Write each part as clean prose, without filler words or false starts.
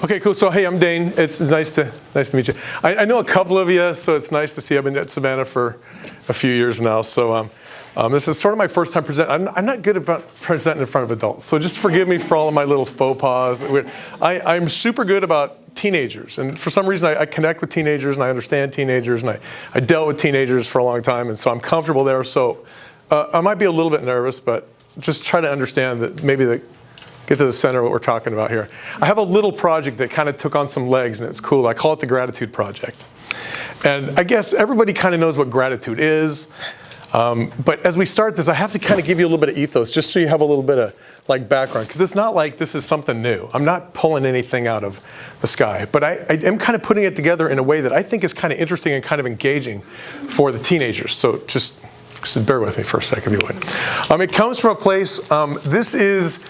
Okay, cool. So hey, I'm Dane. It's nice to meet you. I know a couple of you, so it's nice to see you. I've been at Savannah for a few years now. So this is sort of my first time presenting. I'm not good about presenting in front of adults, so just forgive me for all of my little faux pas. I'm super good about teenagers, and for some reason I connect with teenagers and I understand teenagers, and I dealt with teenagers for a long time, and so I'm comfortable there. So I might be a little bit nervous, but just try to understand that maybe get to the center of what we're talking about here. I have a little project that kind of took on some legs, and it's cool. I call it the Gratitude Project. And I guess everybody kind of knows what gratitude is. But as we start this, I have to kind of give you a little bit of ethos, just so you have a little bit of background, because it's not like this is something new. I'm not pulling anything out of the sky, but I am kind of putting it together in a way that I think is kind of interesting and kind of engaging for the teenagers. So just bear with me for a second, if you would. It comes from a place, this is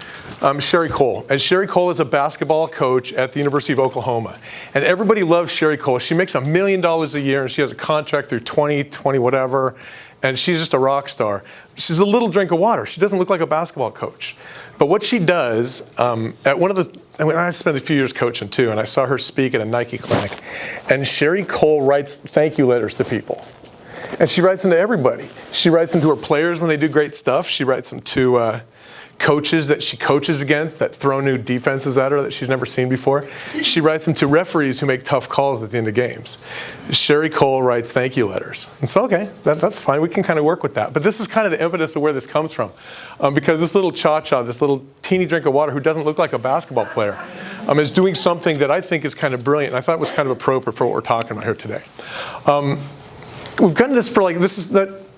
Sherry Cole. And Sherry Cole is a basketball coach at the University of Oklahoma. And everybody loves Sherry Cole. She makes $1 million a year, and she has a contract through 2020 whatever. And she's just a rock star. She's a little drink of water. She doesn't look like a basketball coach. But what she does, at one of the, I spent a few years coaching too, and I saw her speak at a Nike clinic. And Sherry Cole writes thank you letters to people. And she writes them to everybody. She writes them to her players when they do great stuff. She writes them to coaches that she coaches against that throw new defenses at her that she's never seen before. She writes them to referees who make tough calls at the end of games. Sherry Cole writes thank you letters. And so, okay, that's fine. We can kind of work with that. But this is kind of the impetus of where this comes from. Because this little cha-cha, this little teeny drink of water who doesn't look like a basketball player, is doing something that I think is kind of brilliant, and I thought was kind of appropriate for what we're talking about here today. We've gotten this for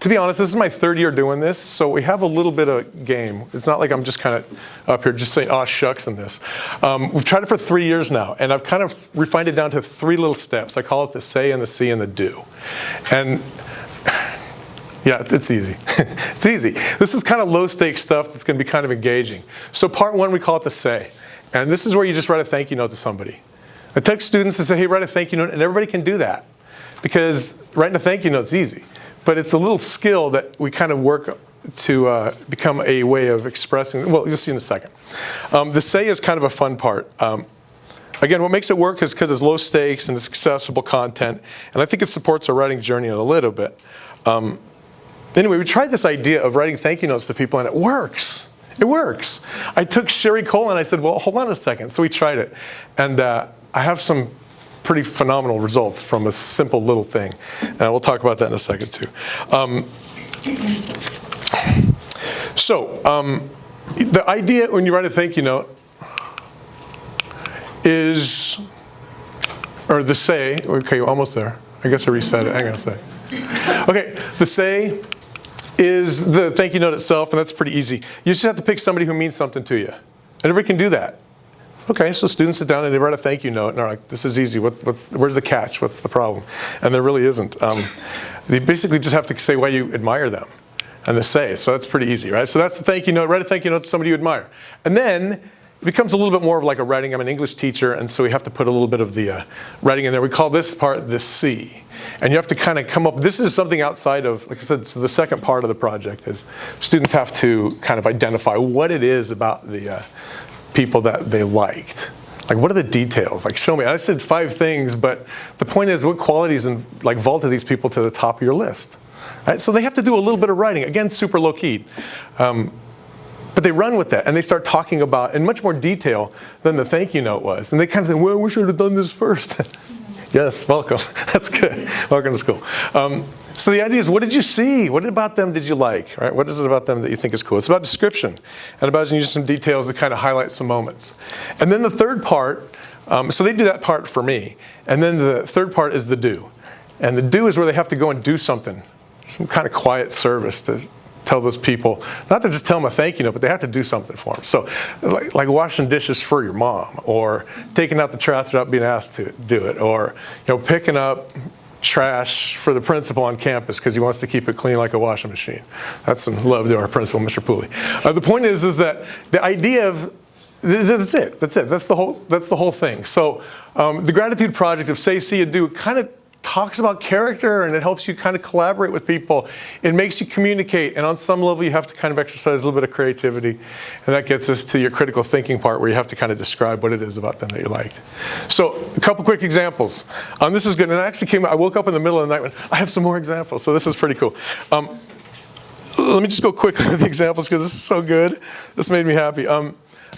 to be honest, this is my third year doing this, so we have a little bit of game. It's not like I'm just kind of up here just saying, oh, shucks in this. We've tried it for 3 years now, and I've kind of refined it down to 3 little steps. I call it the say and the see and the do. And yeah, it's easy. It's easy. This is kind of low-stakes stuff that's going to be kind of engaging. So part 1, we call it the say. And this is where you just write a thank you note to somebody. I text students to say, hey, write a thank you note, and everybody can do that. Because writing a thank you note is easy. But it's a little skill that we kind of work to become a way of expressing. Well, you'll see in a second. The say is kind of a fun part. Again, what makes it work is because it's low stakes and it's accessible content. And I think it supports our writing journey a little bit. Anyway, we tried this idea of writing thank you notes to people, and it works. It works. I took Sherry Cole and I said, well, hold on a second. So we tried it. And I have some pretty phenomenal results from a simple little thing. And we'll talk about that in a second too. The idea when you write a thank you note is, or the say, okay, almost there. I guess I reset it, hang on a sec. Okay, the say is the thank you note itself, and that's pretty easy. You just have to pick somebody who means something to you. And everybody can do that. Okay, so students sit down and they write a thank you note, and they're like, this is easy. Where's the catch? What's the problem? And there really isn't. They basically just have to say why you admire them and the say. So that's pretty easy, right? So that's the thank you note. Write a thank you note to somebody you admire. And then it becomes a little bit more of like a writing. I'm an English teacher, and so we have to put a little bit of the writing in there. We call this part the see. And you have to kind of come up, this is something outside of, like I said, so the second part of the project is students have to kind of identify what it is about the people that they liked. Like, what are the details? Like, show me. I said 5 things, but the point is, what qualities vaulted these people to the top of your list? Right? So they have to do a little bit of writing. Again, super low-key. But they run with that, and they start talking about in much more detail than the thank you note was. And they kind of think, well, we should have done this first. Yes, welcome. That's good. Welcome to school. So the idea is, what did you see? What about them did you like? Right? What is it about them that you think is cool? It's about description and about using some details to kind of highlight some moments. And then the third part, so they do that part for me. And then the third part is the do. And the do is where they have to go and do something, some kind of quiet service to tell those people, not to just tell them a thank you note, but they have to do something for them. So like washing dishes for your mom, or taking out the trash without being asked to do it, or picking up trash for the principal on campus because he wants to keep it clean like a washing machine. That's some love to our principal, Mr. Pooley. The point is that the idea of that's it. That's the whole thing. So the Gratitude Project of say, see, and do kind of talks about character, and it helps you kind of collaborate with people. It makes you communicate, and on some level you have to kind of exercise a little bit of creativity, and that gets us to your critical thinking part, where you have to kind of describe what it is about them that you liked. So a couple quick examples. This is good, and I woke up in the middle of the night and I have some more examples, so this is pretty cool. Let me just go quickly with the examples because this is so good. This made me happy.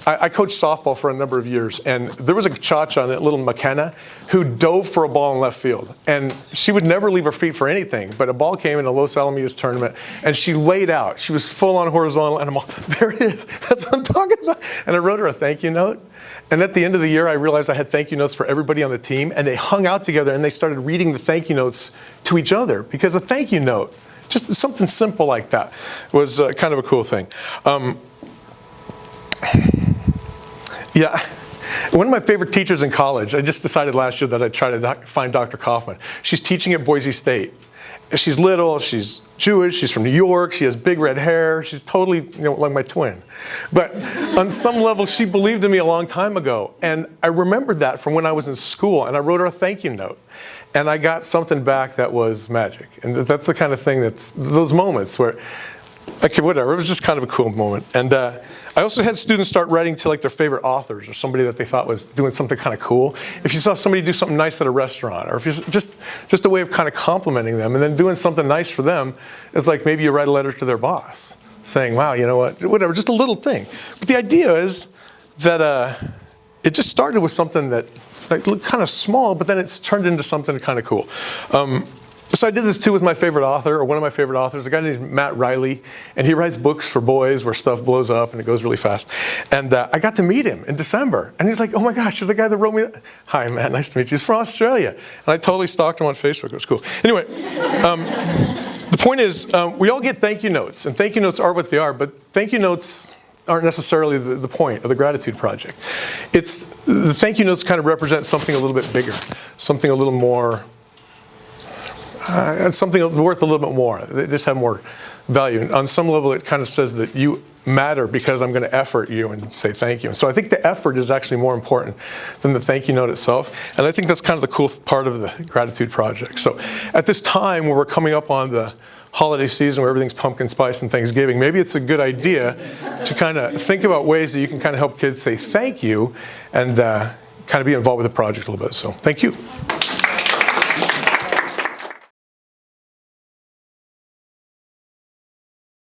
I coached softball for a number of years, and there was a cha-cha, little McKenna, who dove for a ball in left field. And she would never leave her feet for anything, but a ball came in a Los Alamitos tournament, and she laid out. She was full on horizontal, and I'm all, there it is. That's what I'm talking about. And I wrote her a thank you note. And at the end of the year, I realized I had thank you notes for everybody on the team, and they hung out together, and they started reading the thank you notes to each other, because a thank you note, just something simple like that, was kind of a cool thing. Yeah, one of my favorite teachers in college, I just decided last year that I'd try to find Dr. Kaufman. She's teaching at Boise State. She's little, she's Jewish, she's from New York, she has big red hair, she's totally, like my twin. But on some level, she believed in me a long time ago, and I remembered that from when I was in school, and I wrote her a thank you note. And I got something back that was magic. And that's the kind of thing that's, those moments where, okay, whatever, it was just kind of a cool moment. And I also had students start writing to like their favorite authors or somebody that they thought was doing something kind of cool. If you saw somebody do something nice at a restaurant, or if you just a way of kind of complimenting them and then doing something nice for them, is like maybe you write a letter to their boss saying, wow, you know what, whatever, just a little thing. But the idea is that it just started with something that looked kind of small, but then it's turned into something kind of cool. So I did this too with my favorite author, or one of my favorite authors, a guy named Matt Riley, and he writes books for boys where stuff blows up and it goes really fast. And I got to meet him in December, and he's like, oh my gosh, you're the guy that wrote me that. Hi, Matt, nice to meet you. He's from Australia. And I totally stalked him on Facebook. It was cool. Anyway, the point is, we all get thank you notes, and thank you notes are what they are, but thank you notes aren't necessarily the point of the gratitude project. It's the thank you notes kind of represent something a little bit bigger, something a little more, something worth a little bit more. They just have more value. And on some level, it kind of says that you matter because I'm going to effort you and say thank you. And so I think the effort is actually more important than the thank you note itself. And I think that's kind of the cool part of the gratitude project. So at this time where we're coming up on the holiday season where everything's pumpkin spice and Thanksgiving, maybe it's a good idea to kind of think about ways that you can kind of help kids say thank you and kind of be involved with the project a little bit. So thank you.